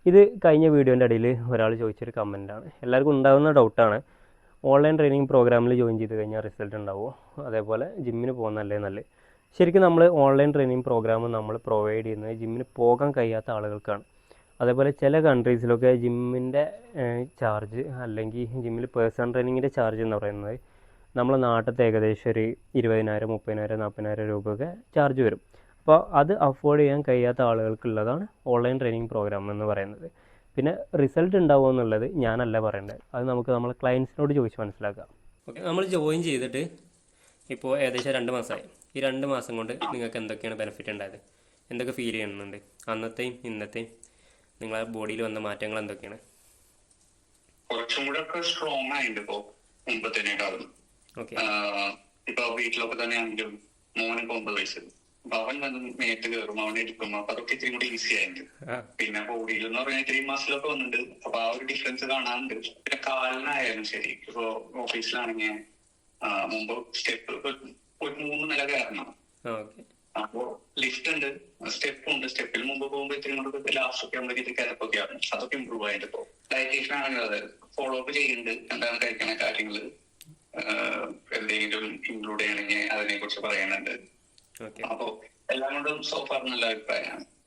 ഇത് കഴിഞ്ഞ വീഡിയോൻ്റെ ഇടയിൽ ഒരാൾ ചോദിച്ചൊരു കമൻറ്റാണ്, എല്ലാവർക്കും ഉണ്ടാകുന്ന ഡൗട്ടാണ്. ഓൺലൈൻ ട്രെയിനിങ് പ്രോഗ്രാമിൽ ജോയിൻ ചെയ്ത് കഴിഞ്ഞാൽ റിസൾട്ട് ഉണ്ടാവുമോ, അതേപോലെ ജിമ്മിന് പോകുന്നതല്ലേ നല്ലത്? ശരിക്കും നമ്മൾ ഓൺലൈൻ ട്രെയിനിങ് പ്രോഗ്രാം നമ്മൾ പ്രൊവൈഡ് ചെയ്യുന്നത് ജിമ്മിന് പോകാൻ കഴിയാത്ത ആളുകൾക്കാണ്. അതേപോലെ ചില കൺട്രീസിലൊക്കെ ജിമ്മിൻ്റെ ചാർജ് അല്ലെങ്കിൽ ജിമ്മിൽ പേഴ്സണൽ ട്രെയിനിങ്ങിൻ്റെ ചാർജ് എന്ന് പറയുന്നത് നമ്മളെ നാട്ടിലത്തെ ഏകദേശം ഒരു 20,000, 30,000, 40,000 രൂപയൊക്കെ ചാർജ് വരും. അപ്പോൾ അത് അഫോർഡ് ചെയ്യാൻ കഴിയാത്ത ആളുകൾക്കുള്ളതാണ് ഓൺലൈൻ ട്രെയിനിങ് പ്രോഗ്രാം എന്ന് പറയുന്നത്. പിന്നെ റിസൾട്ട് ഉണ്ടാവുമോ എന്നുള്ളത് ഞാനല്ല പറയേണ്ടത്, അത് നമുക്ക് നമ്മളെ ക്ലയൻസിനോട് ചോദിച്ച് മനസ്സിലാക്കാം. ഓക്കെ, നമ്മൾ ജോയിൻ ചെയ്തിട്ട് ഇപ്പോൾ ഏകദേശം 2 മാസമായി. ഈ 2 മാസം കൊണ്ട് നിങ്ങൾക്ക് എന്തൊക്കെയാണ് ബെനിഫിറ്റ് ഉണ്ടായത്, എന്തൊക്കെ ഫീൽ ചെയ്യുന്നുണ്ട്, അന്നത്തെയും ഇന്നത്തെയും നിങ്ങളെ ബോഡിയിൽ വന്ന മാറ്റങ്ങൾ എന്തൊക്കെയാണ്? കുറച്ചും കൂടെ ഒക്കെ സ്ട്രോങ് ആയിട്ടുണ്ട് ഇപ്പോ മുമ്പത്തേനേക്കാളും. ഓക്കെ, ഇപ്പൊ വീട്ടിലൊക്കെ തന്നെ ആണെങ്കിലും മോനിപ്പോ 9 വയസ്സ്, അപ്പൊ അവൻ വന്ന് മേത്ത് കയറും, അവൻ എടുക്കും, അപ്പൊ അതൊക്കെ ഇത്തിരി കൂടി ഈസി ആയിട്ടുണ്ട്. പിന്നെ ബോഡിയിൽ എന്ന് പറഞ്ഞാൽ 3 മാസത്തിലൊക്കെ വന്നിട്ടുണ്ട്, അപ്പൊ ആ ഒരു ഡിഫറൻസ് കാണാനുണ്ട്. പിന്നെ കാലിനായാലും ശരി, ഇപ്പൊ ഓഫീസിലാണെങ്കിൽ മുമ്പ് സ്റ്റെപ്പ് ഒരു 3 നില കയറണം, അപ്പോ ലിഫ്റ്റ് ഉണ്ട്, സ്റ്റെപ്പ് ഉണ്ട്. സ്റ്റെപ്പിൽ മുമ്പ് പോകുമ്പോൾ ഇത്തിരി കൂടെ ലാസ്റ്റ് ഒക്കെ ആകുമ്പോൾ ഇത് കിടപ്പൊക്കെ ആണ്, അതൊക്കെ ഇമ്പ്രൂവ് ആയിട്ട് ഇപ്പോ. ഡയറ്റീഷ്യൻ ആണെങ്കിൽ അതെ ഫോളോ അപ്പ് ചെയ്യുന്നുണ്ട്, എന്താണ് കഴിക്കണ കാര്യങ്ങള് എന്തെങ്കിലും ഇൻക്ലൂഡ് ചെയ്യണമെങ്കിൽ അതിനെ കുറിച്ച് പറയുന്നുണ്ട്. അപ്പോ എല്ലാം കൊണ്ടും സോഫാർ നല്ല അഭിപ്രായമാണ്.